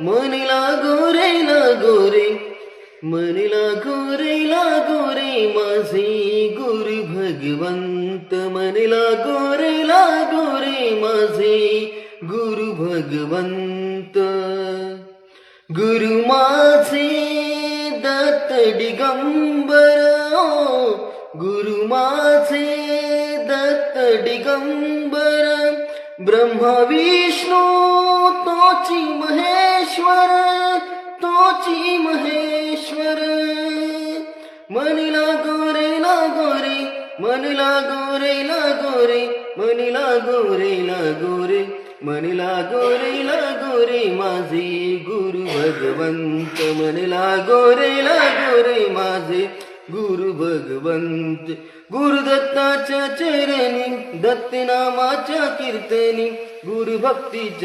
मन लागो रे लागो रे, मन लागो रे लागो रे, माझे गुरु भगवंत. मन लागो रे लागो रे, माझे गुरु भगवंत. गुरु माझे दत्त दिगंबर, गुरु माझे दत्त दिगंबर. ब्रह्मा विष्णू तोची महेश्वर, तोची महेश्वर. मन लागो रे लागो रे, मन लागो रे लागो रे, मन लागो रे लागो रे, मन लागो रे लागो रे, माझे गुरु भगवंत. मन लागो रे लागो रे, माझे गुरु भगवंत. गुरुदत्ताच्या चरणी, दत्त नामाच्या कीर्तनी, गुरु भक्तीच्या